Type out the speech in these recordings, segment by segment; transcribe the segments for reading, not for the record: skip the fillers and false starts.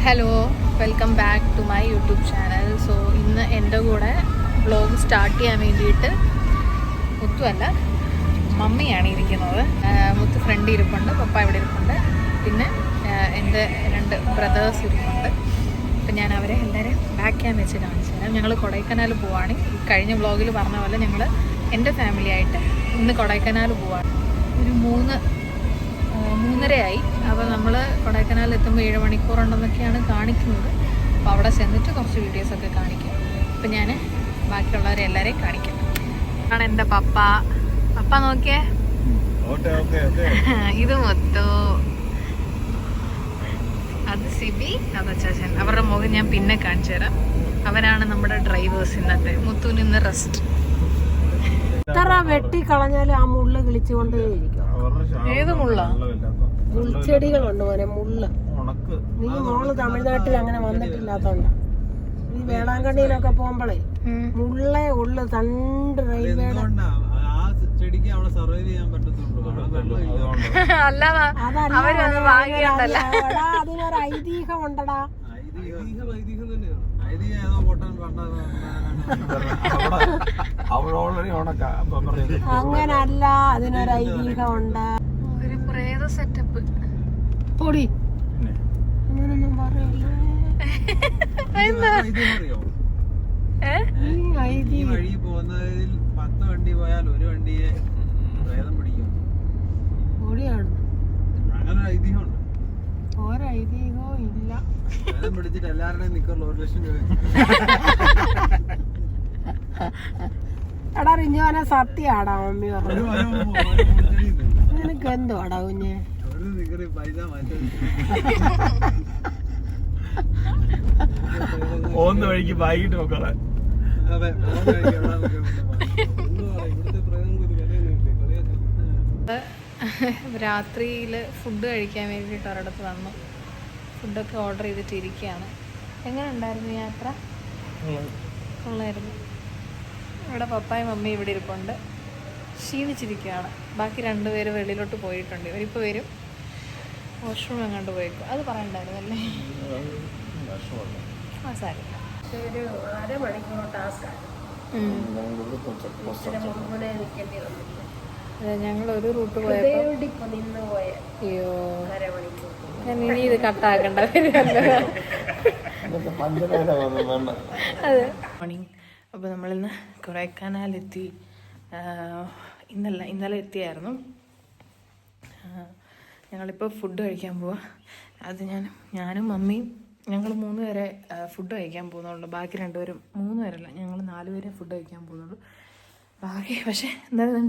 Hello, welcome back to my YouTube channel. So ഇന്ന് എൻ്റെ കൂടെ വ്ളോഗ് സ്റ്റാർട്ട് ചെയ്യാൻ വേണ്ടിയിട്ട് മുത്തുവല്ല മമ്മിയാണ് ഇരിക്കുന്നത്. മുത്ത് ഫ്രണ്ട് ഇരിപ്പുണ്ട്, പപ്പ ഇവിടെ ഇരിപ്പുണ്ട്, പിന്നെ എൻ്റെ 2 ബ്രദേഴ്സ് ഇരിപ്പുണ്ട്. അപ്പം ഞാൻ അവരെ എല്ലാവരും ബാക്ക് ക്യാം വെച്ച് കാണിച്ചു തരാം. ഞങ്ങൾ കൊടൈക്കനാൽ പോവാണ്. കഴിഞ്ഞ വ്ളോഗിൽ പറഞ്ഞ പോലെ ഞങ്ങൾ എൻ്റെ ഫാമിലി ആയിട്ട് ഇന്ന് കൊടൈക്കനാൽ പോവാണ്. ഒരു 3:30 അപ്പോൾ നമ്മൾ കൊടൈക്കനാലിൽ എത്തുമ്പോൾ 7 മണിക്കൂറുണ്ടെന്നൊക്കെയാണ് കാണിക്കുന്നത്. അപ്പോൾ അവിടെ ചെന്നിട്ട് കുറച്ച് വീഡിയോസൊക്കെ കാണിക്കാം. അപ്പം ഞാൻ ബാക്കിയുള്ളവരെ എല്ലാവരെയും കാണിക്കാം. ആണ് എൻ്റെ പപ്പ. പപ്പ നോക്കിയേ, ഇത് മുത്തു, അത് സിബി, അത് അച്ചാച്ചൻ. അവരുടെ മുഖം ഞാൻ പിന്നെ കാണിച്ചു തരാം. അവരാണ് നമ്മുടെ ഡ്രൈവേഴ്സ്. ഇന്നത്തെ മുത്തുവിന് ഇന്ന് റെസ്റ്റ്. എത്ര വെട്ടി കളഞ്ഞാലും ആ മുള്ള് കിളിച്ചുകൊണ്ടേയിരിക്കും. ഏത് മുള്ള? മുൾച്ചെടികളുണ്ട് പോലെ മുള്ള്. നീ മോള് തമിഴ്നാട്ടിൽ അങ്ങനെ വന്നിട്ടില്ലാത്തോണ്ട. ഈ വേളാങ്കണ്ണിയിലൊക്കെ പോകുമ്പോഴേ മുള്ളേ ഉള്ളു. തണ്ട് റെയിൽവേയുടെ അതിനൊരു ഐതിഹ്യം ഉണ്ടടാ. അങ്ങനല്ല, അതിനൊരു ഐതിഹ്യം ഉണ്ട്. ഒരു പ്രേത സെറ്റപ്പ്. പൊടി അങ്ങനൊന്നും പറയല്ലേ. പൊടിയാണ്. ഒരൈതിഹ്യവും ഇല്ല. പിടിച്ചിട്ട് എല്ലാവരുടെയും നിക്കറില്ല 1 ലക്ഷം രൂപ. എടാ റിഞ്ഞോനെ സത്യാടാ മമ്മി പറഞ്ഞു. നിനക്ക് എന്തുവാടാ കുഞ്ഞെ? ഒന്ന് വഴിക്ക് വൈകിട്ട് നോക്കാതെ. രാത്രിയിൽ ഫുഡ് കഴിക്കാൻ വേണ്ടിയിട്ട് ഒരിടത്ത് വന്നു. ഫുഡൊക്കെ ഓർഡർ ചെയ്തിട്ട് ഇരിക്കുകയാണ്. എങ്ങനെ ഉണ്ടായിരുന്നു യാത്ര? കൊള്ളായിരുന്നു. ഇവിടെ പപ്പായും മമ്മിയും ഇവിടെ ഇരിപ്പുണ്ട്, ക്ഷീണിച്ചിരിക്കുകയാണ്. ബാക്കി 2 പേര് വെളിയിലോട്ട് പോയിട്ടുണ്ട്. ഇവരിപ്പോൾ വരും. വാഷ്റൂം എങ്ങാണ്ട് പോയേക്കും. അത് പറയണ്ടായിരുന്നല്ലേ? ആ സാരില്ല. ഒരു അരമണിക്കൂർ ടാസ്ക്കാണ്. അതെ, ഞങ്ങൾ ഒരു റൂട്ട് പോയപ്പോൾ അയ്യോ, ഞാൻ ഇനി ഇത് കട്ടാക്കണ്ട വരുമല്ലോ. അതെ. മോർണിംഗ്. അപ്പോൾ നമ്മളിന്ന് കൊടൈക്കനാലെത്തി. ഇന്നലെ എത്തിയായിരുന്നു. ഞങ്ങളിപ്പോൾ ഫുഡ് കഴിക്കാൻ പോവാം. അത് ഞാനും മമ്മിയും ഞങ്ങൾ 3 പേരെ ഫുഡ് കഴിക്കാൻ പോകുന്നുള്ളൂ. ബാക്കി 2 പേരും, 3 പേരല്ല, ഞങ്ങൾ 4 പേരെ ഫുഡ് കഴിക്കാൻ പോകുന്നുള്ളൂ. ബാക്കി പക്ഷേ എന്തായാലും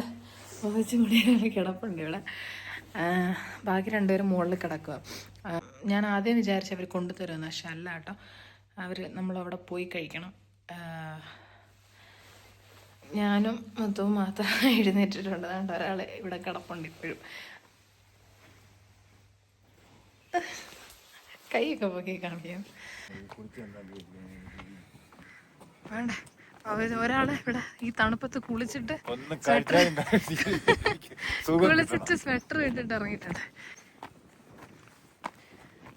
കുറച്ച് കൂടി കിടപ്പുണ്ട് ഇവിടെ. ബാക്കി 2 പേരും മുകളിൽ കിടക്കുക. ഞാൻ ആദ്യം വിചാരിച്ചു അവർ കൊണ്ടുതരുമെന്ന്, പക്ഷെ അല്ല കേട്ടോ. നമ്മളവിടെ പോയി കഴിക്കണം. ഞാനും മുത്തും മാത്രം എഴുന്നേറ്റിട്ടുണ്ട്. അതുകൊണ്ട് ഒരാൾ ഇവിടെ കിടപ്പുണ്ട് ഇപ്പോഴും. കൈയൊക്കെ പൊക്കി കാണിക്കാം വേണ്ട. ഒരാള് ഇവിടെ ഈ തണുപ്പത്ത് കുളിച്ചിട്ട് സ്വെറ്റർ ഇട്ടിട്ട് ഇറങ്ങിയിട്ടുണ്ട്.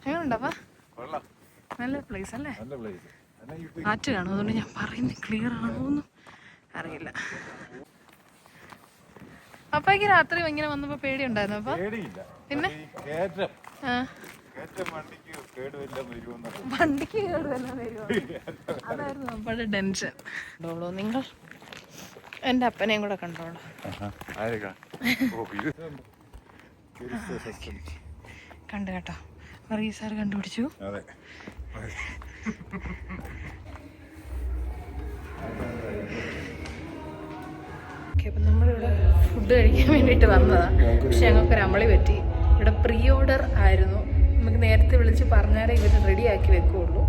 എങ്ങനെയുണ്ടപ്പാ? നല്ല പ്ലേസ് അല്ലേ? കാറ്റ് കാണും, അതുകൊണ്ട് ഞാൻ പറയുന്നത് ക്ലിയർ ആണോന്നും അറിയില്ല. പപ്പായ്ക്ക് രാത്രി ഇങ്ങനെ വന്നപ്പോ പേടി ഉണ്ടായിരുന്നു? അപ്പൊ പിന്നെ വണ്ടിക്ക് കേടുവെല്ലാം വരുമോ, അതായിരുന്നു നമ്മുടെ ടെൻഷൻ. കണ്ടോളൂ നിങ്ങൾ, എൻ്റെ അപ്പനെയും കൂടെ കണ്ടോളൂ. കണ്ടു കേട്ടോ, സാർ കണ്ടുപിടിച്ചു. അപ്പം നമ്മളിവിടെ ഫുഡ് കഴിക്കാൻ വേണ്ടിയിട്ട് വന്നതാണ്. പക്ഷെ ഞങ്ങൾക്കൊരു അമളി പറ്റി. ഇവിടെ പ്രീ ഓർഡർ ആയിരുന്നു. നമുക്ക് നേരത്തെ വിളിച്ച് പറഞ്ഞാലേ ഇവർ റെഡിയാക്കി വെക്കുകയുള്ളൂ.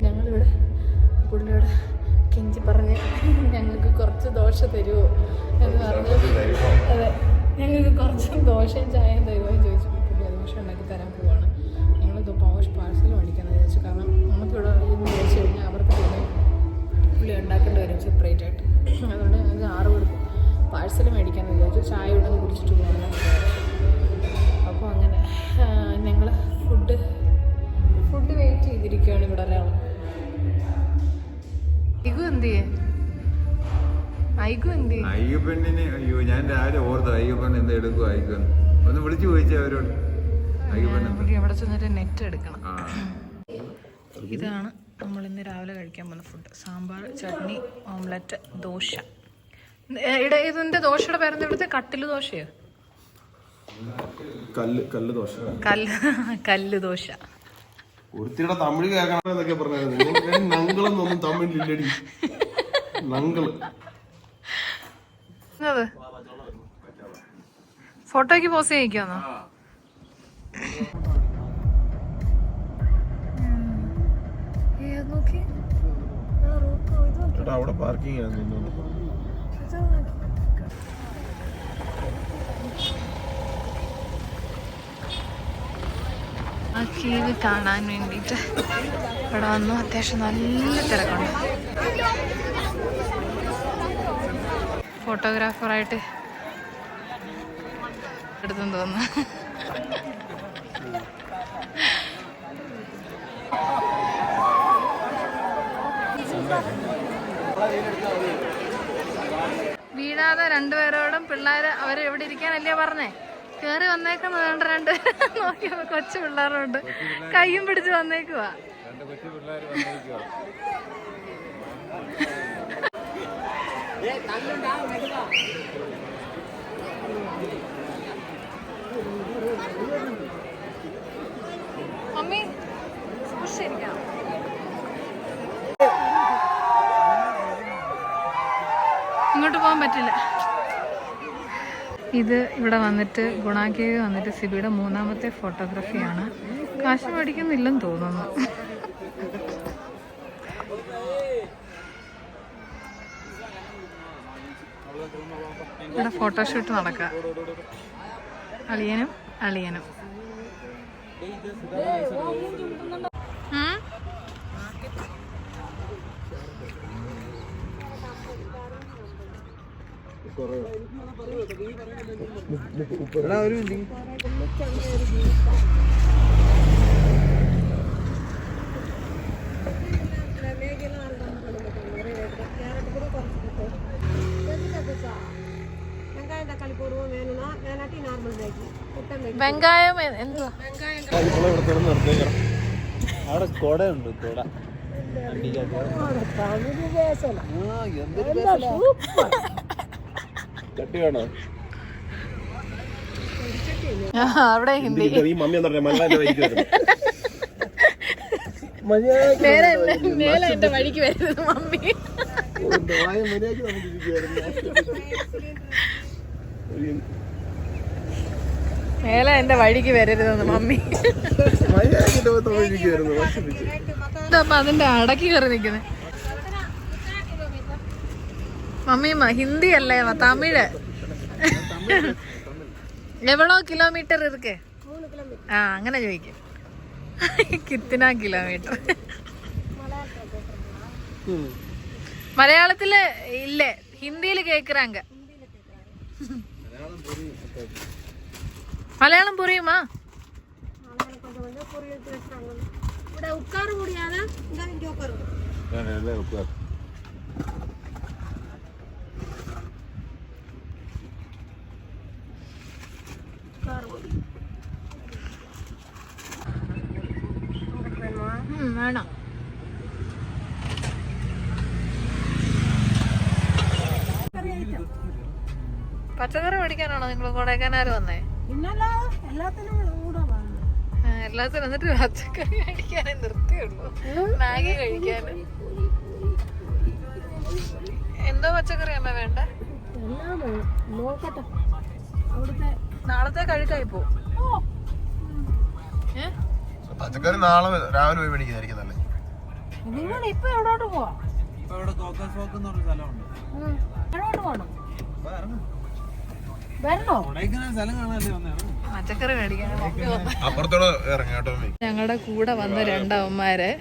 ഞങ്ങളിവിടെ പുള്ളിയോട് കെഞ്ചി പറഞ്ഞ് ഞങ്ങൾക്ക് കുറച്ച് ദോശ തരുമോ എന്ന് പറഞ്ഞു. അതെ, ഞങ്ങൾക്ക് കുറച്ച് ദോശയും ചായയും തരുമോ എന്ന് ചോദിച്ചു. പുള്ളി ദോശ ഉണ്ടാക്കി തരാൻ പോവാണ്. ഞങ്ങളിത് പാഴ്സൽ മേടിക്കാമെന്ന് വിചാരിച്ചു. കാരണം നമുക്കിവിടെ ഇന്ന് ചോദിച്ചു കഴിഞ്ഞാൽ അവർക്ക് പിന്നെ പുള്ളി ഉണ്ടാക്കേണ്ടി വരും സെപ്പറേറ്റ് ആയിട്ട്. അതുകൊണ്ട് ഞങ്ങൾക്ക് 6 കൊടുക്കും. പാഴ്സൽ മേടിക്കാമെന്ന് വിചാരിച്ചു. ചായ ഇവിടെ നിന്ന് കുടിച്ചിട്ട് പോകാമെന്ന് വിചാരിച്ചു. അപ്പോൾ അങ്ങനെ ഞങ്ങൾ ഫുഡ് വെയിറ്റ് ചെയ്ത് ഇരിക്കുകയാണ് ഇവിടെ ഒരാൾ. ഐഗു എന്തിയെ? ഐഗു എന്തിയെ? അയ്യപ്പണ്ണിന് അയ്യോ ഞാൻ രാവിലെ ഓർത്തു അയ്യപ്പൻ എന്താ എടുക്കും അയ്യപ്പൻ ഒന്ന് വിളിച്ചു ചോദിച്ചാ അവരോട്. അവിടെ ചെന്നിട്ട് നെറ്റ് എടുക്കണം. ഇതാണ് നമ്മൾ ഇന്ന് രാവിലെ കഴിക്കാൻ പോകുന്ന ഫുഡ്. സാമ്പാർ, ചട്നി, ഓംലെറ്റ്, ദോശ. ഇതിന്റെ ദോശയുടെ പേരെന്താ? ഇവിടുത്തെ കട്ടില് ദോശയോ? കല്ല് ദോശ. കല്ല് ദോശ. ഒരുത്തിയുടെ തമിഴ് കേൾക്കണം എന്നൊക്കെ പറഞ്ഞു. നങ്കളെന്നൊന്നും തമിഴിലില്ലടി. നങ്കള് ഫോട്ടോയ്ക്ക് പോസ് ചെയ്യിക്കാന്നോ? അവിടെ പാർക്കിംഗ് ആണ്. ആ കീവ് കാണാൻ വേണ്ടിയിട്ട് ഇവിടെ വന്നു. അത്യാവശ്യം നല്ല തിരക്കുണ്ട്. ഫോട്ടോഗ്രാഫറായിട്ട് എടുത്തെന്ന് തോന്നുന്നു. വീഴാതെ രണ്ടുപേരോടും പിള്ളേര് അവര് എവിടെ ഇരിക്കാനല്ലേ പറഞ്ഞേ? കേറി വന്നേക്കുന്ന രണ്ട് നോക്കിയപ്പോ കൊച്ചു പിള്ളേരുണ്ട്, കയ്യും പിടിച്ച് വന്നേക്കുവാ. മമ്മി സൂക്ഷിച്ചിരിക്കണം. ഇങ്ങോട്ട് പോകാൻ പറ്റില്ല. ഇത് ഇവിടെ വന്നിട്ട് ഗുണാക്കേവ് വന്നിട്ട് സിബിയുടെ 3ാമത്തെ ഫോട്ടോഗ്രാഫിയാണ്. കാശ് മേടിക്കുന്നില്ലെന്ന് തോന്നുന്നു. ഇവിടെ ഫോട്ടോഷൂട്ട് നടക്കുക. അളിയനും അളിയനും. വെങ്കായം എന്തുവാ? അവിടെ കൊടയുണ്ട്. കൊട ചട്ടി വേണോ? അവിടെ ഹിന്ദി. ഈ മമ്മി എന്താ പറയാ മലയാളം എന്റെ വഴിക്ക് വരുന്നത് മമ്മി. മേലെ എന്റെ വഴിക്ക് വരരുതെന്ന് മമ്മി. അപ്പൊ അതിന്റെ അടക്കി കയറി നിക്കുന്നത് മമ്മി. ഹിന്ദി അല്ലേ, തമിഴ്. എവളോ കിലോമീറ്റർ ഇருக்கு? ആ അങ്ങനെ ചോദിക്കും. കിത്തന കിലോമീറ്റർ? മലയാളത്തില് ഇല്ലേ, ഹിന്ദിയില് കേക്കുறாங்க. മലയാളം പുറിയുമാ? വേണം. പച്ചക്കറി മേടിക്കാനാണോ നിങ്ങൾ കൊടൈക്കനാൽ വന്നേ? എല്ലാത്തിനും എന്നിട്ട് പച്ചക്കറി മേടിക്കാനേ നിർത്തിയുള്ളൂ. മാഗി കഴിക്കാന് എന്തോ പച്ചക്കറി അമ്മ വേണ്ട? നാളത്തെ കഴുക്കായി പോവും. പച്ചക്കറി നാളെ രാവിലെ പോയി മേടിക്കുന്നതായിരിക്കും നല്ലത്. നിങ്ങൾ ഇപ്പൊ എവിടോട്ട് പോവാ? പച്ചക്കറി മേടിക്കാൻ അപ്പുറത്തോടെ ഇറങ്ങാട്ടോ. ഞങ്ങളുടെ കൂടെ വന്ന രണ്ടവന്മാരെ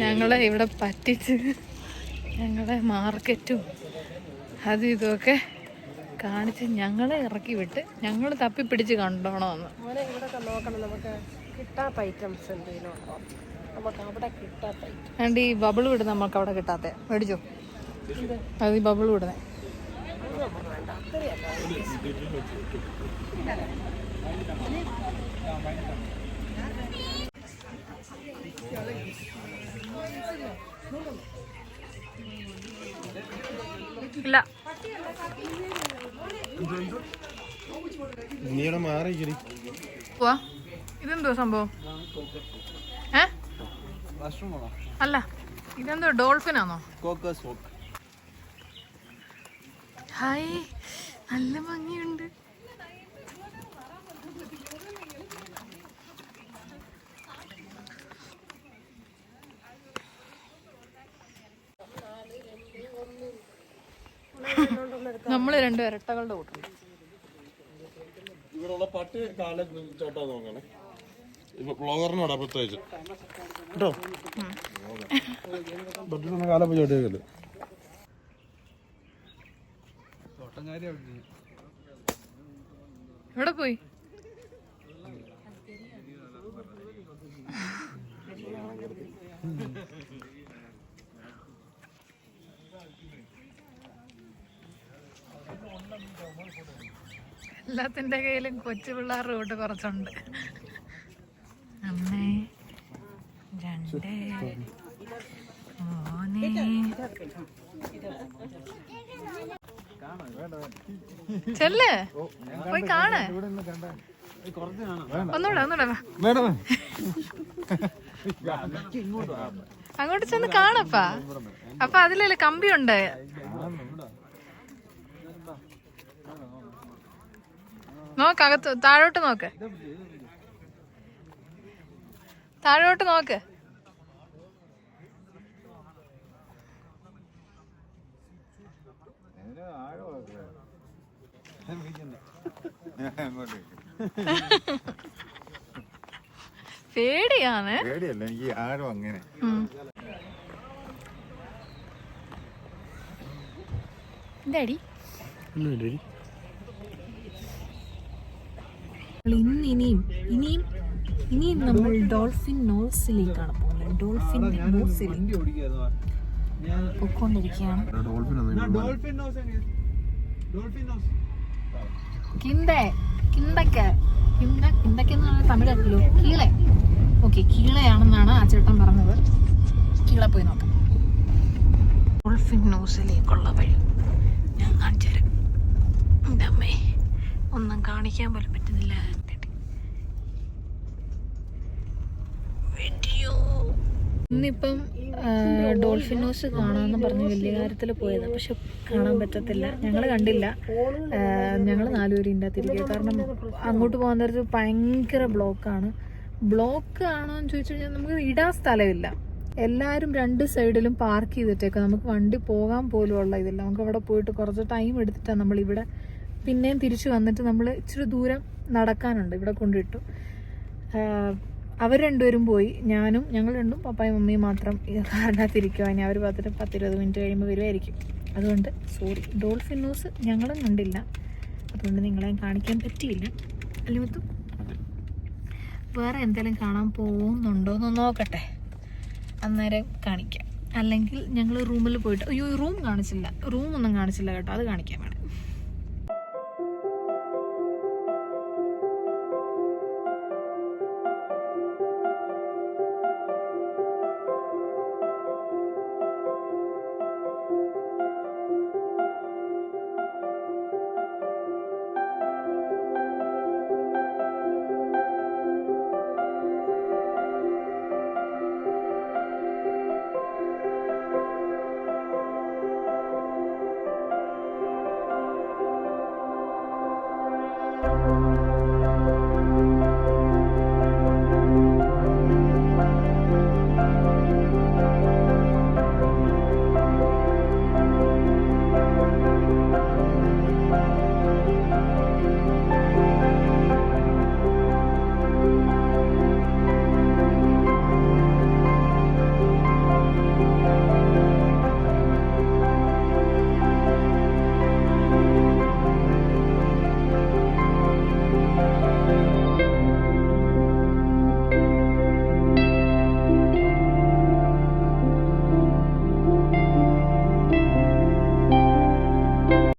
ഞങ്ങളെ ഇവിടെ പറ്റിച്ച് ഞങ്ങളെ മാർക്കറ്റും അതും ഇതുമൊക്കെ കാണിച്ച് ഞങ്ങളെ ഇറക്കി വിട്ട് ഞങ്ങൾ തപ്പിപ്പിടിച്ച് കണ്ടോണമെന്ന്. ഇവിടെ നോക്കണം, നമുക്ക് കിട്ടാത്ത ഐറ്റംസ് എന്തെങ്കിലും ഉണ്ടോ? വേണ്ട ഈ ബബിൾ വിടുന്ന നമുക്ക് അവിടെ കിട്ടാത്ത മേടിച്ചോ. അത് ഈ ബബിൾ വിടുന്നേ. ഇല്ല നീടെ മാറി പോവാ. ഇതെന്തോ സംഭവം? അല്ല ഇതെന്തോ ഡോൾഫിനാണോ? ഹായ് നല്ല ഭംഗിയുണ്ട്. നമ്മള് 2 ഇരട്ടകളുടെ കൂട്ടുണ്ട്. ഇവിടെയുള്ള പട്ടി കാലം ചോട്ടാ നോക്കണേ. ബ്ലോഗറിനോടാ പ്രത്യേകിച്ച് കേട്ടോ. പട്ടിട്ടൊന്നും കാലം ചോട്ടിയേക്കല്ലേ. എവിടെ പോയി? എല്ലാത്തിന്റെ കയ്യിലും കൊച്ചു പിള്ളേരുടെ കൂട്ട് കുറച്ചുണ്ട്. 1 2 3 ചെല്ല് പോയി കാണ്. ഒന്നൂടെ അങ്ങോട്ട് ചെന്ന് കാണപ്പാ. അപ്പൊ അതിലല്ലേ കമ്പിയുണ്ട്. നോക്കകത്ത് താഴോട്ട് നോക്ക്. താഴോട്ട് നോക്ക്. പേടിയാണ്. പേടിയല്ല, എനിക്ക് ആഴം അങ്ങനെ. എന്താടി ഇനിയും നമ്മൾ ഡോൾഫിൻ നോസിലേക്കാണ് പോകുന്നത്. ഡോൾഫിൻ നോസിലേക്ക് പൊക്കോണ്ടിരിക്കുകയാണ്. കിണ്ടക്കെന്ന് പറഞ്ഞാൽ തമിഴല്ലോ. കീളെ. ഓക്കെ, കീളയാണെന്നാണ് ആ ചേട്ടൻ പറഞ്ഞത്. കീളെ പോയി നോക്കാം. ഡോൾഫിൻ നോസിലേക്കുള്ള വഴി ഞാൻ കാണിച്ചു തരാം. എൻ്റെ അമ്മേ, ഒന്നും കാണിക്കാൻ പോലും പറ്റുന്നില്ല. ഇന്നിപ്പം ഡോൾഫിൻ നോസ് കാണാമെന്ന് പറഞ്ഞ് വലിയ കാര്യത്തിൽ പോയതാണ്. പക്ഷെ കാണാൻ പറ്റത്തില്ല. ഞങ്ങൾ കണ്ടില്ല. ഞങ്ങൾ 4 പേര് ഇതിൻ്റെ അകത്തിരിക്കുക. കാരണം അങ്ങോട്ട് പോകാൻ നേരത്ത് ഭയങ്കര ബ്ലോക്കാണ്. ബ്ലോക്ക് ആണോ എന്ന് ചോദിച്ചു കഴിഞ്ഞാൽ നമുക്ക് ഇടാൻ സ്ഥലമില്ല. എല്ലാവരും 2 സൈഡിലും പാർക്ക് ചെയ്തിട്ടേക്കാം. നമുക്ക് വണ്ടി പോകാൻ പോലും ഉള്ള ഇതില്ല. നമുക്ക് അവിടെ പോയിട്ട് കുറച്ച് ടൈം എടുത്തിട്ടാണ് നമ്മളിവിടെ പിന്നെയും തിരിച്ചു വന്നിട്ട് നമ്മൾ ഇച്ചിരി ദൂരം നടക്കാനുണ്ട്. ഇവിടെ കൊണ്ടിട്ടു. അവർ 2 പേരും പോയി. ഞങ്ങൾ 2 പപ്പായും മമ്മിയും മാത്രം കാറിനകത്തിരിക്കുക. ഇനി അവർ 10-20 മിനിറ്റ് കഴിയുമ്പോൾ വരുമായിരിക്കും. അതുകൊണ്ട് സോറി. ഡോൾഫിൻ നോസ് ഞങ്ങളും കണ്ടില്ല. അതുകൊണ്ട് നിങ്ങളെ കാണിക്കാൻ പറ്റിയില്ല. അല്ലെങ്കിൽ വേറെ എന്തെങ്കിലും കാണാൻ പോകുന്നുണ്ടോ എന്ന് നോക്കട്ടെ, അന്നേരം കാണിക്കാം. അല്ലെങ്കിൽ ഞങ്ങൾ റൂമിൽ പോയിട്ട്, അയ്യോ റൂം കാണിച്ചില്ല. റൂമൊന്നും കാണിച്ചില്ല കേട്ടോ. അത് കാണിക്കാൻ വേണം.